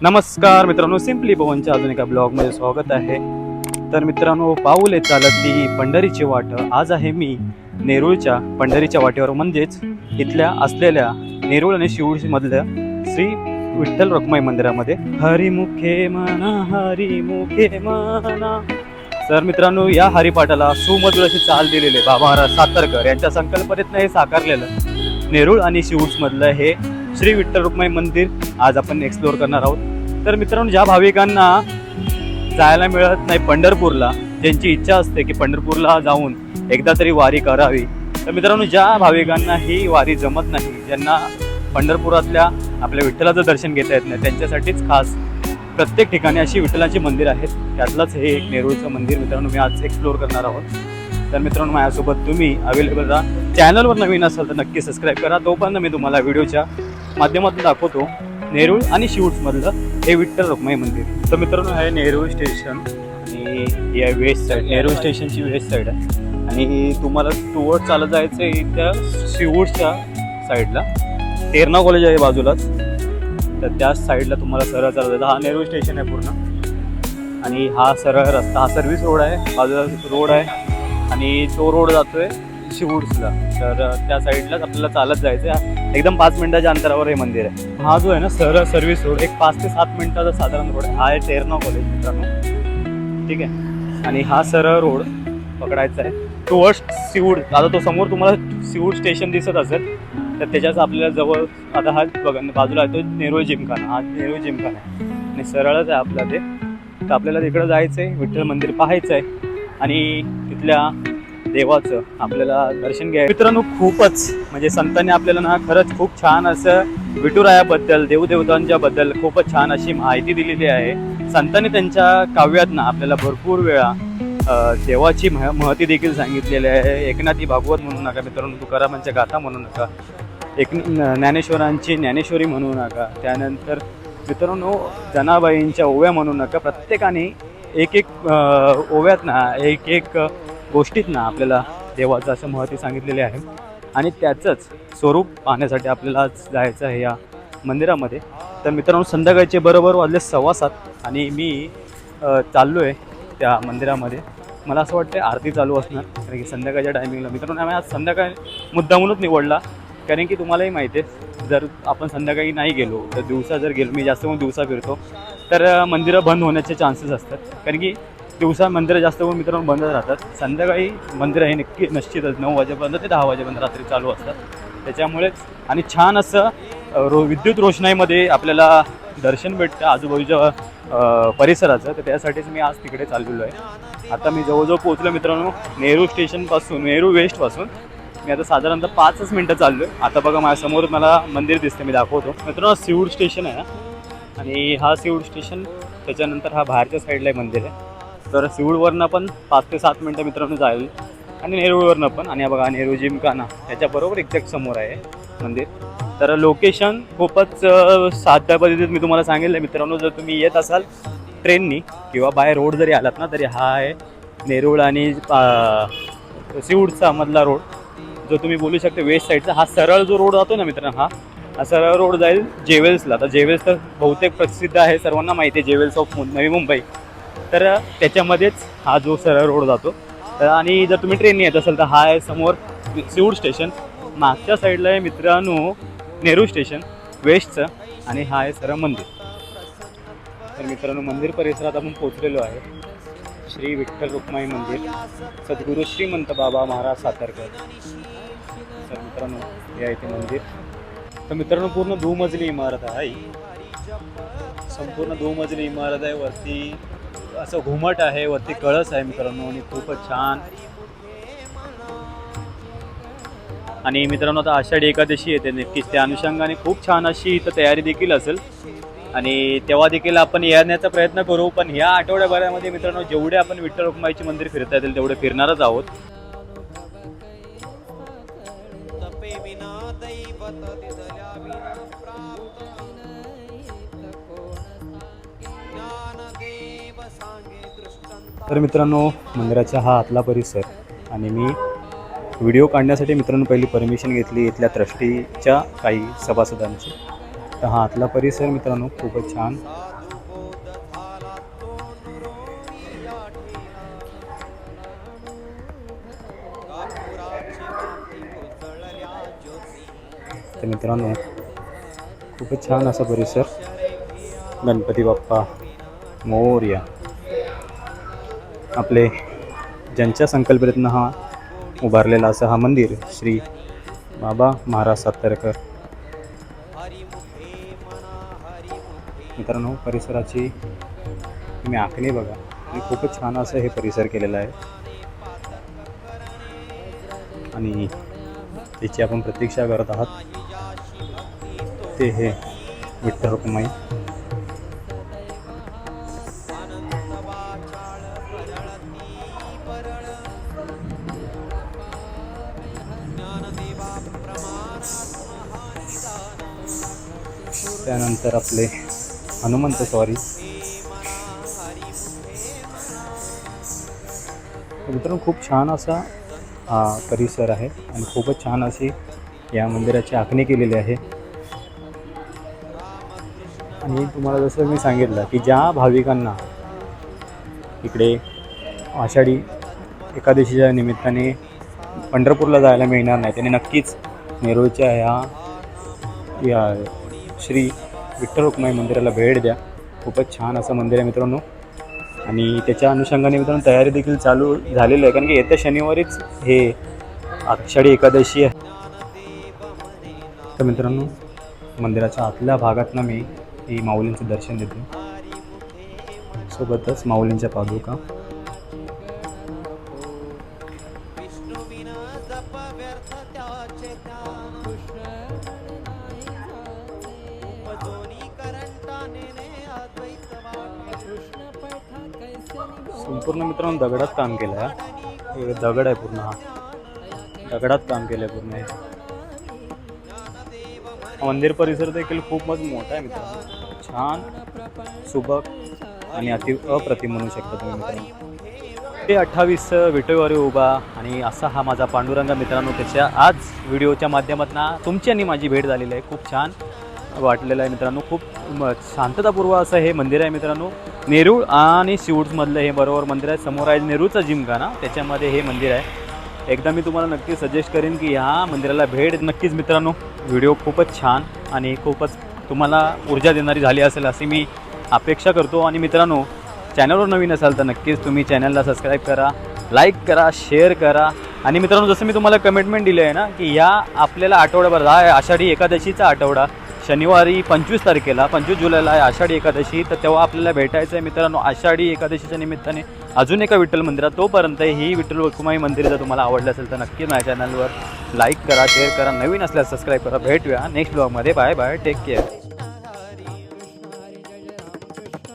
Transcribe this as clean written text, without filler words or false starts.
नमस्कार मित्रांनो, सिम्पली पवनच्या अजून एका ब्लॉगमध्ये स्वागत आहे. तर मित्रांनो, पाऊले चालती पंढरीची वाट. आज आहे मी नेरूळच्या पंढरीच्या वाटेवर, म्हणजेच इथल्या असलेल्या नेरूळ आणि शिवूरमधल्या श्री विठ्ठल रखुमाई मंदिरामध्ये. हरिमुखे म्हणा हरिमुखे म्हणा. तर मित्रांनो, या हरिपाठाला सुमधुर अशी चाल दिलेले बाबा महाराज सातारकर यांच्या संकल्पनेतनं हे साकारलेलं नेरूळ आणि शिवूरमधलं हे श्री विठ्ठल रखुमाई मंदिर आज आपण एक्सप्लोअर करणार आहोत. तर मित्रांनो, ज्या भाविकांना जायला मिळत नाही पंढरपूरला, ज्यांची इच्छा असते की पंढरपूरला जाऊन एकदा तरी वारी करावी, तर मित्रांनो, ज्या भाविकांना ही वारी जमत नाही, ज्यांना पंढरपुरातल्या आपल्या विठ्ठलाचं दर्शन घेता येत नाही, त्यांच्यासाठीच खास प्रत्येक ठिकाणी अशी विठ्ठलाची मंदिर आहेत. त्यातलंच हे एक नेरूळचं मंदिर मित्रांनो मी आज एक्सप्लोअर करणार आहोत. तर मित्रांनो, माझ्यासोबत तुम्ही अवेलेबल राहा. चॅनलवर नवीन असाल तर नक्की सबस्क्राईब करा. तोपर्यंत मी तुम्हाला व्हिडिओच्या माध्यमातून दाखवतो नेरूळ आणि शिवूरमधलं हे विठ्ठल रखुमाई मंदिर. तर मित्रांनो, हे नेरूळ स्टेशन आणि या waste side, Nerul स्टेशनची waste side आहे आणि तुम्हाला टुवर्ड चालत जायचं आहे त्या शिवूरच्या साईडला. तेरणा कॉलेज आहे बाजूलाच, तर त्याच साईडला तुम्हाला सरळ चालत जायचं. हा नेरूळ स्टेशन आहे पूर्ण आणि हा सरळ रस्ता, हा सर्व्हिस रोड आहे, बाजूला रोड आहे आणि तो रोड जातोय शिवूरला. तर त्या साईडलाच आपल्याला चालत जायचं आहे. एकदम 5 मिनिटाच्या अंतरावर हे मंदिर आहे. हा जो आहे ना सरळ सर्व्हिस रोड, एक 5 ते 7 मिनिटाचा साधारण रोड आहे. हा आहे तेरणा कॉलेज मित्रांनो, ठीक आहे. आणि हा सरळ रोड पकडायचा आहे टुवर्ड्स शिवूर. आता तो समोर तुम्हाला शिवूर स्टेशन दिसत असेल, तर त्याच्याच आपल्याला जवळ आता हा बघा बाजूला आहे तो नेरूळ जिमखाना. हा नेरूळ जिमखाना आहे आणि सरळच आहे आपला ते. तर आपल्याला तिकडं जायचं आहे, विठ्ठल मंदिर पाहायचं आहे आणि तिथल्या देवाचं आपल्याला दर्शन घ्यायचं. मित्रांनो, खूपच म्हणजे संतांनी आपल्याला ना खरंच खूप छान असं विठुरायाबद्दल, देवदेवतांच्याबद्दल खूपच छान अशी माहिती दिलेली आहे. संतांनी त्यांच्या काव्यात ना आपल्याला भरपूर वेळा देवाची महती देखील सांगितलेली आहे. एकनाथी भागवत म्हणू नका मित्रांनो, तुकारामांच्या गाथा म्हणू नका, ज्ञानेश्वरांची ज्ञानेश्वरी म्हणू नका, त्यानंतर मित्रांनो जनाबाईंच्या ओव्या म्हणू नका. प्रत्येकाने एक एक ओव्यात ना एक एक गोष्टीत ना आपल्याला देवाचं असं महत्त्व सांगितलेले आहे आणि त्याचंच स्वरूप पाहण्यासाठी आपल्याला आज जायचं आहे या मंदिरामध्ये. तर मित्रांनो, संध्याकाळचे बरोबर वाजले 7:15 आणि मी चाललो आहे त्या मंदिरामध्ये. मला असं वाटतं आरती चालू असणार, कारण की संध्याकाळच्या टायमिंगला. मित्रांनो, आम्ही आज संध्याकाळ मुद्दामूनच निवडला, कारण की तुम्हालाही माहिती आहे जर आपण संध्याकाळी नाही गेलो तर दिवसा जर गेलो, मी जास्त करून दिवसा फिरतो, तर मंदिरं बंद होण्याचे चान्सेस असतात. कारण की दिवसा मंदिरं जास्त करून मित्रांनो बंद राहतात. संध्याकाळी मंदिरं हे निश्चितच 9 वाजेपर्यंत ते 10 वाजेपर्यंत रात्री चालू असतात. त्याच्यामुळेच आणि छान असं विद्युत रोषणाईमध्ये आपल्याला दर्शन भेटतं आजूबाजूच्या परिसराचं. तर त्यासाठीच मी आज तिकडे चाललेलो आहे. आता मी जवळजवळ पोहोचलो मित्रांनो नेरूळ स्टेशनपासून, नेरूळ वेस्टपासून. मी आता साधारणतः 5च मिनटं चाललो आहे. आता बघा माझ्यासमोर मला मंदिर दिसतं, मी दाखवतो मित्रांनो. शिवूर स्टेशन आहे आणि हा शिवूर स्टेशन, त्याच्यानंतर हा बाहेरच्या साईडला मंदिर आहे. तर शिवूरवरनं पण 5 ते 7 मिनटं मित्रांनो जाईल आणि नेरूळवरनं पण. आणि बघा नेरूळ जिमखाना त्याच्याबरोबर एक्झॅक्ट समोर आहे मंदिर. तर लोकेशन खूपच साध्या पद्धतीत मी तुम्हाला सांगितलं मित्रांनो. जर तुम्ही येत असाल ट्रेननी किंवा बाय रोड जरी आलात ना, तरी हा आहे नेरूळ आणि शिवूरचा मधला रोड, जो तुम्ही बोलू शकता वेस्ट साईडचा. हा सरळ जो रोड जातो ना मित्रांनो, हा सरळ रोड जाईल जेवेल्सला. तर जेवेल्स तर बहुतेक प्रसिद्ध आहे, सर्वांना माहिती आहे, जेवेल्स ऑफ नवी मुंबई. तर त्याच्यामध्येच हा जो सरळ रोड जातो. आणि जर तुम्ही ट्रेनने येत असाल तर हा आहे समोर शिवूर स्टेशन, मागच्या साईडला आहे मित्रांनो नेरूळ स्टेशन वेस्टचं, आणि हा आहे सरळ मंदिर. तर मित्रांनो, मंदिर परिसरात आपण पोचलेलो आहे. श्री विठ्ठल रखुमाई मंदिर, सद्गुरू श्रीमंत बाबा महाराज सातारकर. तर मित्रांनो, हे आहे ते मंदिर. तर मित्रांनो, पूर्ण 2 मजली इमारत आहे, संपूर्ण 2 मजली इमारत आहे. वरती असं घुमट आहे, वरती कळस आहे मित्रांनो, आणि खूपच छान. आणि मित्रांनो, आता आषाढी एकादशी येते नक्कीच, त्या अनुषंगाने खूप छान अशी इथं तयारी देखील असेल आणि तेव्हा देखील आपण येण्याचा प्रयत्न करू. पण ह्या आठवड्याभरामध्ये मित्रांनो, जेवढे आपण विठ्ठल रखुमाईची मंदिर फिरता येतील तेवढे फिरणारच आहोत. तर मित्रांनो, मंदिराचा हा आतला परिसर, आणि मी व्हिडिओ काढण्यासाठी मित्रांनो पहिली परमिशन घेतली इथल्या ट्रस्टीच्या काही सभासदांची. तर हा आतला परिसर मित्रांनो खूपच छान तर मित्रांनो खूपच छान असा परिसर. गणपती बाप्पा मोरया. आपले ज्यांच्या संकल्पनेतनं हा उभारलेला असं हा मंदिर श्री बाबा महाराज सातारकर. मित्रांनो परिसराची तुम्ही आखणी बघा आणि खूपच छान असं हे परिसर केलेलं आहे आणि त्याची आपण प्रतीक्षा करत आहात ते हे विठ्ठल रखुमाई. त्यानंतर आपले हनुमंत स्वारी. मित्रांनो खूप छान असा हा परिसर आहे आणि खूपच छान अशी या मंदिराची आखणी केलेली आहे. आणि तुम्हाला जसं मी सांगितलं की ज्या भाविकांना इकडे आषाढी एकादशीच्या निमित्ताने पंढरपूरला जायला मिळणार नाही त्यांनी नक्कीच नेरूळच्या या श्री विठ्ठल रखुमाई मंदिराला भेट द्या. खूपच छान असं मंदिर आहे मित्रांनो आणि त्याच्या अनुषंगाने मित्रांनो तयारी देखील चालू झालेली आहे कारण की येत्या शनिवारीच हे आषाढी एकादशी आहे. तर मित्रांनो मंदिराच्या आतल्या भागातनं मी ही माऊलींचं दर्शन देतो सोबतच माऊलींच्या पादुका. संपूर्ण मित्रांनो दगडात काम केलं आहे. दगड आहे पूर्ण. हा दगडात काम केलं आहे पूर्ण. मंदिर परिसर देखील खूपच मोठा आहे मित्रांनो. छान सुबक आणि अति अप्रतिम म्हणू शकता तुम्ही मित्रांनो. ते 28 विठोबारी उभा आणि असा हा माझा पांडुरंग मित्रांनो. त्याच्या आज व्हिडिओच्या माध्यमातून तुमची आणि माझी भेट झालेली आहे. खूप छान वाटलेलं आहे मित्रांनो. खूप शांततापूर्व असं हे मंदिर आहे मित्रांनो. नेरूळ आणि शिवूरमधलं हे बरोबर मंदिर आहे. समोर आहे नेरूळचा जिमखाना त्याच्यामध्ये हे मंदिर आहे. एकदा मी तुम्हाला नक्की सजेस्ट करेन की ह्या मंदिराला भेट नक्कीच मित्रांनो. व्हिडिओ खूपच छान आणि खूपच तुम्हाला ऊर्जा देणारी झाली असेल अशी मी अपेक्षा करतो. आणि मित्रांनो चॅनलवर नवीन असाल तर नक्कीच तुम्ही चॅनलला सबस्क्राईब करा, लाईक करा, शेअर करा. आणि मित्रांनो जसं मी तुम्हाला कमिटमेंट दिलं आहे ना की या आपल्याला आठवड्याभर हा आषाढी एकादशीचा आठवडा शनिवारी 25 तारखेला 25 जुलैला आहे आषाढी एकादशी. तर तेव्हा आपल्याला भेटायचं आहे मित्रांनो आषाढी एकादशीच्या निमित्ताने अजून एका विठ्ठल मंदिरात. तोपर्यंत ही विठ्ठल रखुमाई मंदिर जर तुम्हाला आवडलं असेल तर नक्की माझ्या चॅनलवर लाईक करा, शेअर करा, नवीन असल्यास सबस्क्राईब करा. भेटूया नेक्स्ट ब्लॉगमध्ये. Bye bye, take care.